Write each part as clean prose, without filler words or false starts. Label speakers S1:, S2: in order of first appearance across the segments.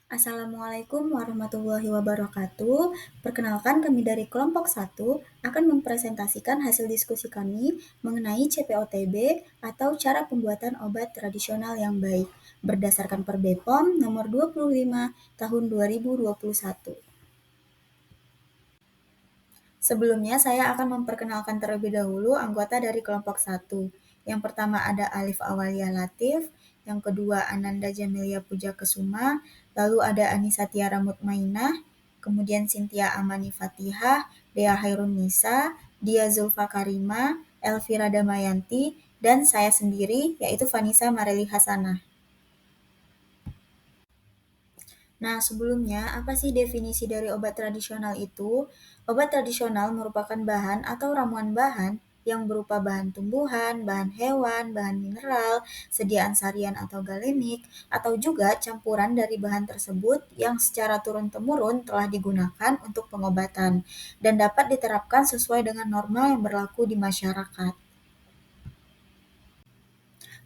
S1: Assalamualaikum warahmatullahi wabarakatuh. Perkenalkan kami dari kelompok 1 akan mempresentasikan hasil diskusi kami mengenai CPOTB atau cara pembuatan obat tradisional yang baik berdasarkan Per BPOM nomor 25 tahun 2021. Sebelumnya saya akan memperkenalkan terlebih dahulu anggota dari kelompok 1. Yang pertama ada Alif Awalia Latif, yang kedua Ananda Jamilia Puja Kesuma, lalu ada Anissa Tiara Mutmainah, kemudian Cynthia Amani Fatihah, Dea Hairun Nisa, Dia Zulfa Karima, Elvira Damayanti, dan saya sendiri yaitu Vanessa Mareli Hasanah. Nah, sebelumnya, apa sih definisi dari obat tradisional itu? Obat tradisional merupakan bahan atau ramuan bahan yang berupa bahan tumbuhan, bahan hewan, bahan mineral, sediaan sarian atau galemik, atau juga campuran dari bahan tersebut yang secara turun-temurun telah digunakan untuk pengobatan dan dapat diterapkan sesuai dengan norma yang berlaku di masyarakat.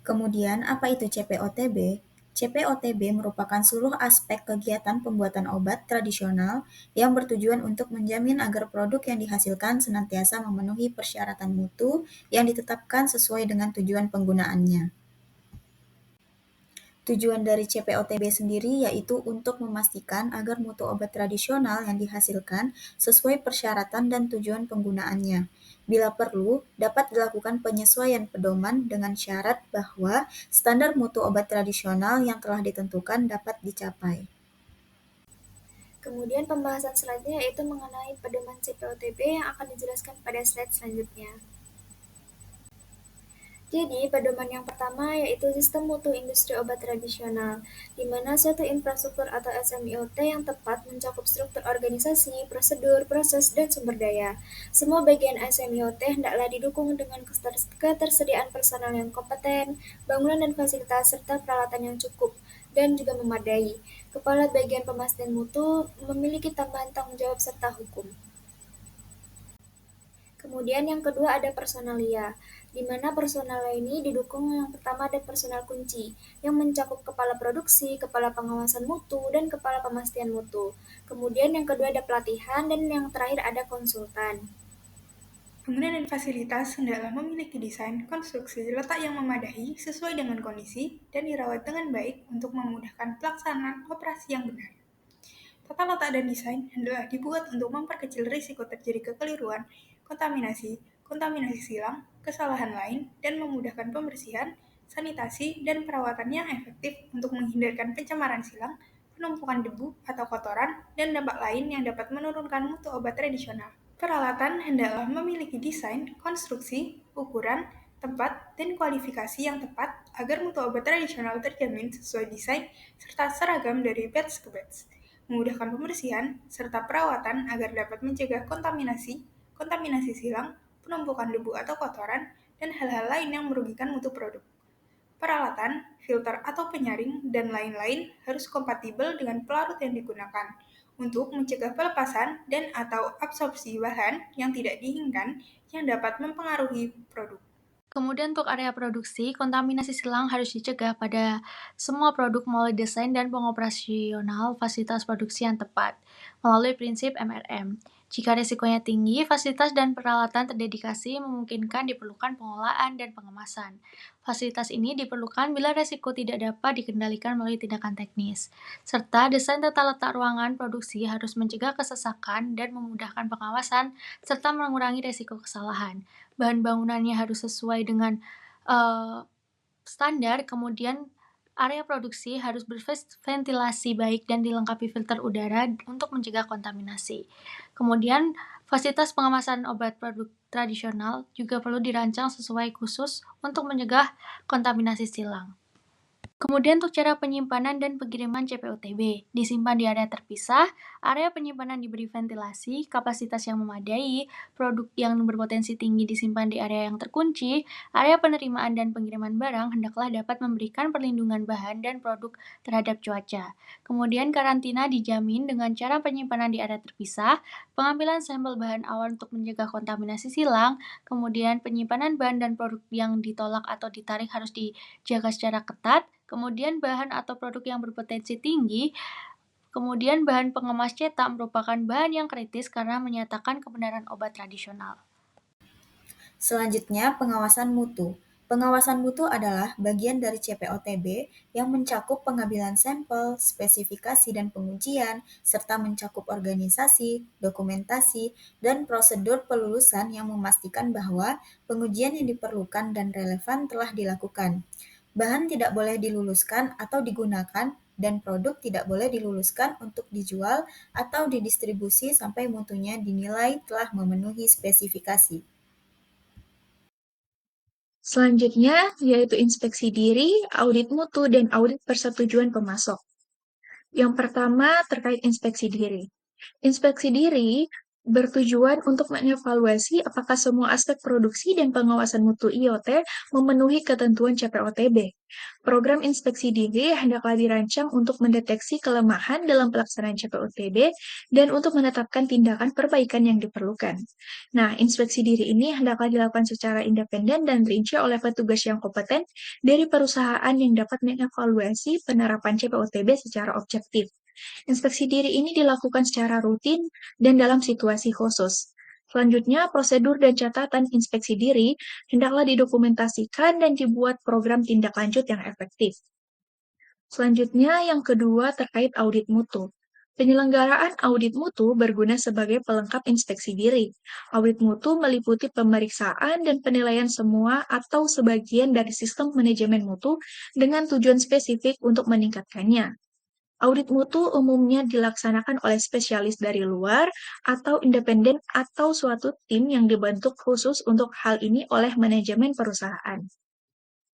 S1: Kemudian, apa itu CPOTB? CPOTB merupakan seluruh aspek kegiatan pembuatan obat tradisional yang bertujuan untuk menjamin agar produk yang dihasilkan senantiasa memenuhi persyaratan mutu yang ditetapkan sesuai dengan tujuan penggunaannya. Tujuan dari CPOTB sendiri yaitu untuk memastikan agar mutu obat tradisional yang dihasilkan sesuai persyaratan dan tujuan penggunaannya. Bila perlu, dapat dilakukan penyesuaian pedoman dengan syarat bahwa standar mutu obat tradisional yang telah ditentukan dapat dicapai.
S2: Kemudian pembahasan selanjutnya yaitu mengenai pedoman CPOTB yang akan dijelaskan pada slide selanjutnya. Jadi, pedoman yang pertama yaitu sistem mutu industri obat tradisional, di mana suatu infrastruktur atau SMIOT yang tepat mencakup struktur organisasi, prosedur, proses, dan sumber daya. Semua bagian SMIOT hendaklah didukung dengan ketersediaan personal yang kompeten, bangunan dan fasilitas, serta peralatan yang cukup dan juga memadai. Kepala bagian pemastian mutu memiliki tambahan tanggung jawab serta hukum. Kemudian yang kedua ada personalia, di mana personalia ini didukung yang pertama ada personal kunci, yang mencakup kepala produksi, kepala pengawasan mutu, dan kepala pemastian mutu. Kemudian yang kedua ada pelatihan, dan yang terakhir ada konsultan.
S3: Bangunan dan fasilitas hendaklah memiliki desain konstruksi letak yang memadai sesuai dengan kondisi dan dirawat dengan baik untuk memudahkan pelaksanaan operasi yang benar. Tata letak dan desain hendaklah dibuat untuk memperkecil risiko terjadi kekeliruan, kontaminasi, kontaminasi silang, kesalahan lain, dan memudahkan pembersihan, sanitasi, dan perawatan yang efektif untuk menghindarkan pencemaran silang, penumpukan debu atau kotoran, dan dampak lain yang dapat menurunkan mutu obat tradisional. Peralatan hendaklah memiliki desain, konstruksi, ukuran, tempat, dan kualifikasi yang tepat agar mutu obat tradisional terjamin sesuai desain serta seragam dari batch ke batch, memudahkan pembersihan, serta perawatan agar dapat mencegah kontaminasi, kontaminasi silang, penumpukan debu atau kotoran, dan hal-hal lain yang merugikan mutu produk. Peralatan, filter atau penyaring, dan lain-lain harus kompatibel dengan pelarut yang digunakan untuk mencegah pelepasan dan atau absorpsi bahan yang tidak diinginkan yang dapat mempengaruhi produk.
S4: Kemudian untuk area produksi, kontaminasi silang harus dicegah pada semua produk melalui desain dan pengoperasional fasilitas produksi yang tepat melalui prinsip MRM. Jika risikonya tinggi, fasilitas dan peralatan terdedikasi memungkinkan diperlukan pengolahan dan pengemasan. Fasilitas ini diperlukan bila risiko tidak dapat dikendalikan melalui tindakan teknis. Serta desain tata letak ruangan produksi harus mencegah kesesakan dan memudahkan pengawasan serta mengurangi risiko kesalahan. Bahan bangunannya harus sesuai dengan standar, kemudian area produksi harus berventilasi baik dan dilengkapi filter udara untuk mencegah kontaminasi. Kemudian fasilitas pengemasan obat produk tradisional juga perlu dirancang sesuai khusus untuk mencegah kontaminasi silang. Kemudian untuk cara penyimpanan dan pengiriman CPOTB, disimpan di area terpisah, area penyimpanan diberi ventilasi, kapasitas yang memadai, produk yang berpotensi tinggi disimpan di area yang terkunci, area penerimaan dan pengiriman barang hendaklah dapat memberikan perlindungan bahan dan produk terhadap cuaca. Kemudian karantina dijamin dengan cara penyimpanan di area terpisah, pengambilan sampel bahan awal untuk mencegah kontaminasi silang, kemudian penyimpanan bahan dan produk yang ditolak atau ditarik harus dijaga secara ketat, kemudian bahan atau produk yang berpotensi tinggi Kemudian bahan pengemas cetak merupakan bahan yang kritis karena menyatakan kebenaran obat tradisional.
S1: Selanjutnya, pengawasan mutu. Pengawasan mutu adalah bagian dari CPOTB yang mencakup pengambilan sampel, spesifikasi dan pengujian, serta mencakup organisasi, dokumentasi, dan prosedur pelulusan yang memastikan bahwa pengujian yang diperlukan dan relevan telah dilakukan. Bahan tidak boleh diluluskan atau digunakan, dan produk tidak boleh diluluskan untuk dijual atau didistribusi sampai mutunya dinilai telah memenuhi spesifikasi.
S5: Selanjutnya, yaitu inspeksi diri, audit mutu, dan audit persetujuan pemasok. Yang pertama terkait inspeksi diri. Inspeksi diri bertujuan untuk mengevaluasi apakah semua aspek produksi dan pengawasan mutu IoT memenuhi ketentuan CPOTB. Program inspeksi diri hendaklah dirancang untuk mendeteksi kelemahan dalam pelaksanaan CPOTB dan untuk menetapkan tindakan perbaikan yang diperlukan. Nah, inspeksi diri ini hendaklah dilakukan secara independen dan rinci oleh petugas yang kompeten dari perusahaan yang dapat mengevaluasi penerapan CPOTB secara objektif. Inspeksi diri ini dilakukan secara rutin dan dalam situasi khusus. Selanjutnya, prosedur dan catatan inspeksi diri hendaklah didokumentasikan dan dibuat program tindak lanjut yang efektif. Selanjutnya, yang kedua terkait audit mutu. Penyelenggaraan audit mutu berguna sebagai pelengkap inspeksi diri. Audit mutu meliputi pemeriksaan dan penilaian semua atau sebagian dari sistem manajemen mutu dengan tujuan spesifik untuk meningkatkannya. Audit mutu umumnya dilaksanakan oleh spesialis dari luar atau independen atau suatu tim yang dibentuk khusus untuk hal ini oleh manajemen perusahaan.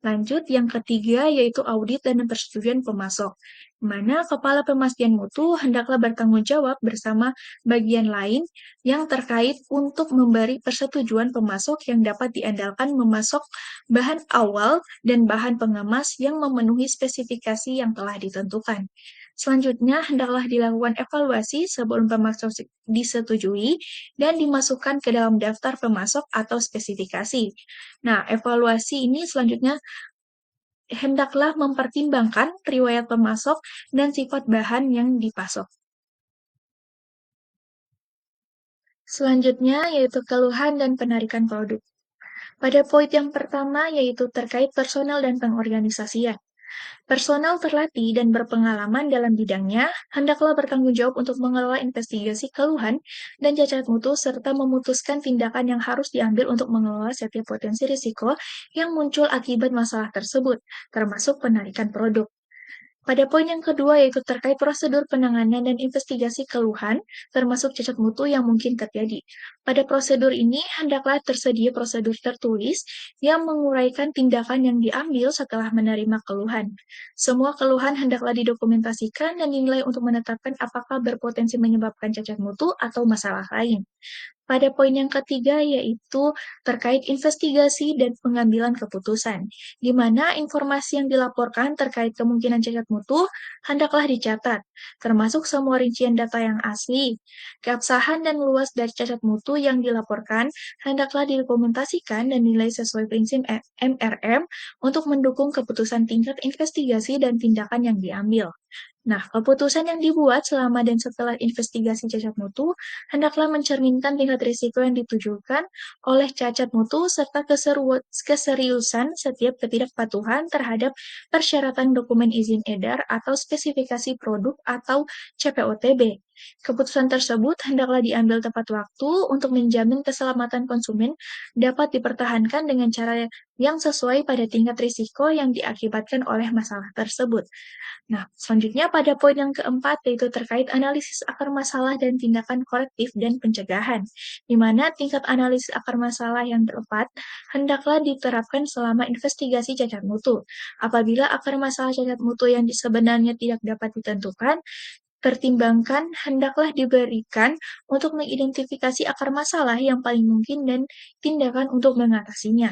S5: Lanjut, yang ketiga yaitu audit dan persetujuan pemasok, di mana kepala pemastian mutu hendaklah bertanggung jawab bersama bagian lain yang terkait untuk memberi persetujuan pemasok yang dapat diandalkan memasok bahan awal dan bahan pengemas yang memenuhi spesifikasi yang telah ditentukan. Selanjutnya, hendaklah dilakukan evaluasi sebelum pemasok disetujui dan dimasukkan ke dalam daftar pemasok atau spesifikasi. Nah, evaluasi ini selanjutnya hendaklah mempertimbangkan riwayat pemasok dan sifat bahan yang dipasok. Selanjutnya yaitu keluhan dan penarikan produk. Pada poin yang pertama yaitu terkait personal dan pengorganisasian. Personal terlatih dan berpengalaman dalam bidangnya hendaklah bertanggung jawab untuk mengelola investigasi keluhan dan cacat mutu serta memutuskan tindakan yang harus diambil untuk mengelola setiap potensi risiko yang muncul akibat masalah tersebut, termasuk penarikan produk. Pada poin yang kedua yaitu terkait prosedur penanganan dan investigasi keluhan, termasuk cacat mutu yang mungkin terjadi. Pada prosedur ini, hendaklah tersedia prosedur tertulis yang menguraikan tindakan yang diambil setelah menerima keluhan. Semua keluhan hendaklah didokumentasikan dan dinilai untuk menetapkan apakah berpotensi menyebabkan cacat mutu atau masalah lain. Pada poin yang ketiga yaitu terkait investigasi dan pengambilan keputusan, di mana informasi yang dilaporkan terkait kemungkinan cacat mutu hendaklah dicatat, termasuk semua rincian data yang asli. Keabsahan dan luas dari cacat mutu yang dilaporkan hendaklah didokumentasikan dan dinilai sesuai prinsip MRM untuk mendukung keputusan tingkat investigasi dan tindakan yang diambil. Nah, keputusan yang dibuat selama dan setelah investigasi cacat mutu hendaklah mencerminkan tingkat risiko yang ditujukan oleh cacat mutu serta keseriusan setiap ketidakpatuhan terhadap persyaratan dokumen izin edar atau spesifikasi produk atau CPOTB. Keputusan tersebut hendaklah diambil tepat waktu untuk menjamin keselamatan konsumen dapat dipertahankan dengan cara yang sesuai pada tingkat risiko yang diakibatkan oleh masalah tersebut. Nah, selanjutnya pada poin yang keempat yaitu terkait analisis akar masalah dan tindakan korektif dan pencegahan, di mana tingkat analisis akar masalah yang tepat hendaklah diterapkan selama investigasi cacat mutu. Apabila akar masalah cacat mutu yang sebenarnya tidak dapat ditentukan, pertimbangkan hendaklah diberikan untuk mengidentifikasi akar masalah yang paling mungkin dan tindakan untuk mengatasinya.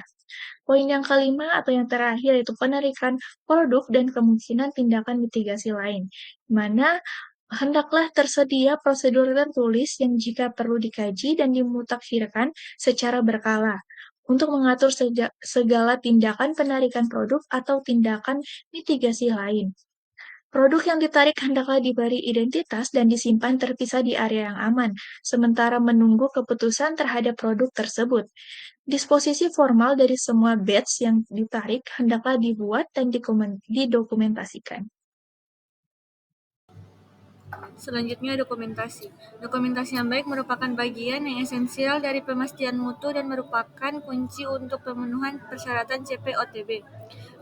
S5: Poin yang kelima atau yang terakhir yaitu penarikan produk dan kemungkinan tindakan mitigasi lain, di mana hendaklah tersedia prosedur tertulis yang jika perlu dikaji dan dimutakhirkan secara berkala untuk mengatur segala tindakan penarikan produk atau tindakan mitigasi lain. Produk yang ditarik hendaklah diberi identitas dan disimpan terpisah di area yang aman, sementara menunggu keputusan terhadap produk tersebut. Disposisi formal dari semua batch yang ditarik hendaklah dibuat dan didokumentasikan.
S6: Selanjutnya, dokumentasi. Dokumentasi yang baik merupakan bagian yang esensial dari pemastian mutu dan merupakan kunci untuk pemenuhan persyaratan CPOTB.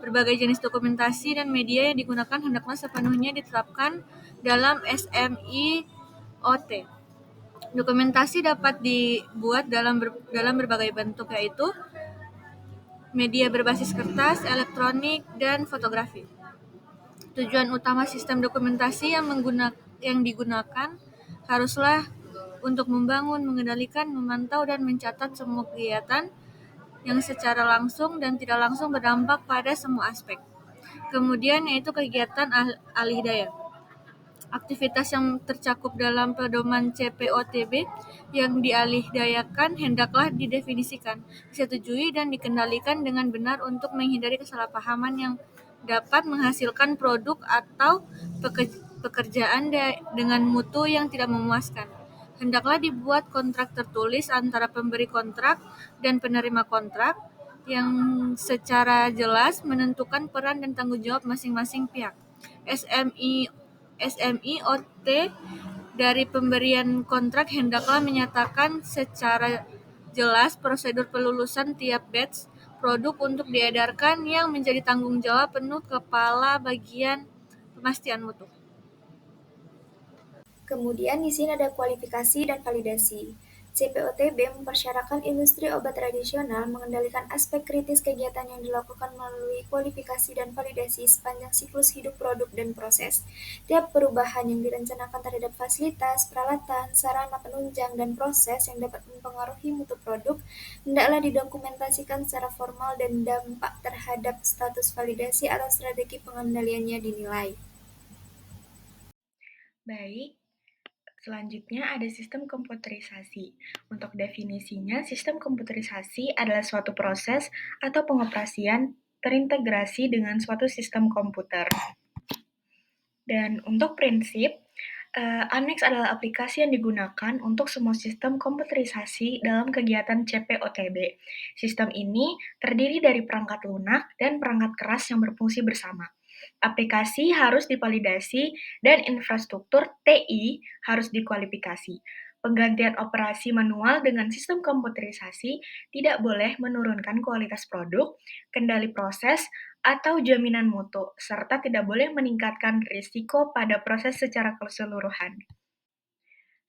S6: Berbagai jenis dokumentasi dan media yang digunakan hendaklah sepenuhnya diterapkan dalam SMIOT. Dokumentasi dapat dibuat dalam berbagai bentuk, yaitu media berbasis kertas, elektronik, dan fotografi. Tujuan utama sistem dokumentasi yang digunakan haruslah untuk membangun, mengendalikan, memantau, dan mencatat semua kegiatan yang secara langsung dan tidak langsung berdampak pada semua aspek. Kemudian yaitu kegiatan alih daya. Aktivitas yang tercakup dalam pedoman CPOTB yang dialihdayakan hendaklah didefinisikan, disetujui, dan dikendalikan dengan benar untuk menghindari kesalahpahaman yang dapat menghasilkan produk atau pekerjaan dengan mutu yang tidak memuaskan. Hendaklah dibuat kontrak tertulis antara pemberi kontrak dan penerima kontrak yang secara jelas menentukan peran dan tanggung jawab masing-masing pihak. SMIOT dari pemberian kontrak hendaklah menyatakan secara jelas prosedur pelulusan tiap batch produk untuk diedarkan yang menjadi tanggung jawab penuh kepala bagian pemastian mutu.
S2: Kemudian di sini ada kualifikasi dan validasi. CPOTB mempersyaratkan industri obat tradisional mengendalikan aspek kritis kegiatan yang dilakukan melalui kualifikasi dan validasi sepanjang siklus hidup produk dan proses. Tiap perubahan yang direncanakan terhadap fasilitas, peralatan, sarana penunjang, dan proses yang dapat mempengaruhi mutu produk hendaklah didokumentasikan secara formal dan dampak terhadap status validasi atau strategi pengendaliannya dinilai.
S3: Baik, selanjutnya ada sistem komputerisasi. Untuk definisinya, sistem komputerisasi adalah suatu proses atau pengoperasian terintegrasi dengan suatu sistem komputer. Dan untuk prinsip, Annex adalah aplikasi yang digunakan untuk semua sistem komputerisasi dalam kegiatan CPOTB. Sistem ini terdiri dari perangkat lunak dan perangkat keras yang berfungsi bersama. Aplikasi harus divalidasi dan infrastruktur TI harus dikualifikasi. Penggantian operasi manual dengan sistem komputerisasi tidak boleh menurunkan kualitas produk, kendali proses, atau jaminan mutu, serta tidak boleh meningkatkan risiko pada proses secara keseluruhan.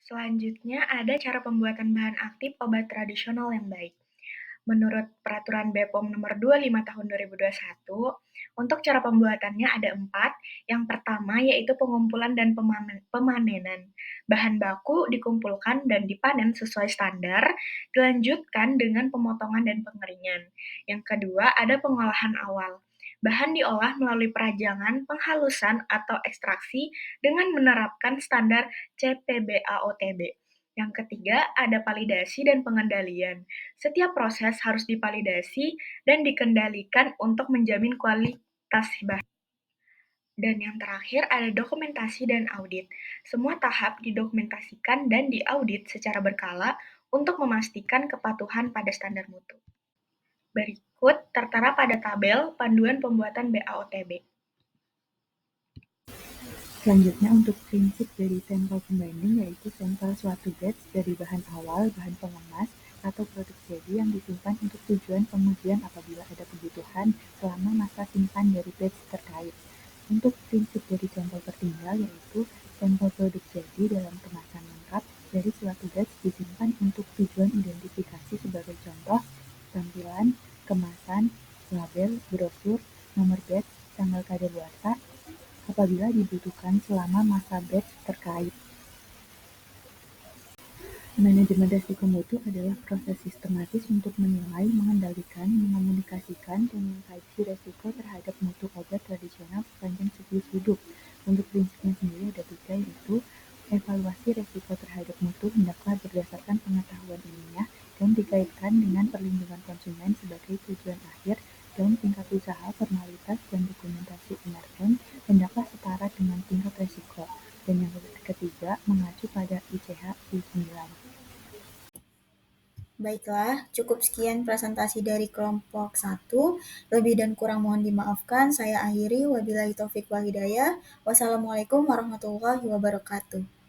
S3: Selanjutnya ada cara pembuatan bahan aktif obat tradisional yang baik. Menurut Peraturan BPOM Nomor 25 Tahun 2021, untuk cara pembuatannya ada 4. Yang pertama yaitu pengumpulan dan pemanenan. Bahan baku dikumpulkan dan dipanen sesuai standar, dilanjutkan dengan pemotongan dan pengeringan. Yang kedua ada pengolahan awal. Bahan diolah melalui perajangan, penghalusan, atau ekstraksi dengan menerapkan standar CPBA-OTB. Yang ketiga, ada validasi dan pengendalian. Setiap proses harus divalidasi dan dikendalikan untuk menjamin kualitas bahan. Dan yang terakhir, ada dokumentasi dan audit. Semua tahap didokumentasikan dan diaudit secara berkala untuk memastikan kepatuhan pada standar mutu. Berikut tertera pada tabel panduan pembuatan BAOTB.
S7: Selanjutnya untuk prinsip dari sampel pembanding yaitu sampel suatu batch dari bahan awal, bahan pengemas, atau produk jadi yang disimpan untuk tujuan pengujian apabila ada kebutuhan selama masa simpan dari batch terkait. Untuk prinsip dari sampel tertinggal yaitu sampel produk jadi dalam kemasan lengkap dari suatu batch disimpan untuk tujuan identifikasi sebagai contoh, tampilan, kemasan, label, brosur, nomor batch, tanggal kadaluarsa, apabila dibutuhkan selama masa batch terkait. Manajemen risiko mutu adalah proses sistematis untuk menilai, mengendalikan, mengomunikasikan, dan mengkaji risiko terhadap mutu obat tradisional sepanjang siklus hidup. Untuk prinsipnya sendiri ada 3 yaitu evaluasi risiko terhadap mutu hendaklah berdasarkan pengetahuan ilmiah dan dikaitkan dengan perlindungan konsumen sebagai tujuan akhir dan tingkat usaha, formalitas, dan dokumentasi MRM hendaklah setara dengan tingkat resiko. Dan yang ketiga, mengacu pada ICH I9.
S1: Baiklah, cukup sekian presentasi dari kelompok 1. Lebih dan kurang mohon dimaafkan. Saya akhiri. Wabillahi taufik wal hidayah. Wassalamualaikum warahmatullahi wabarakatuh.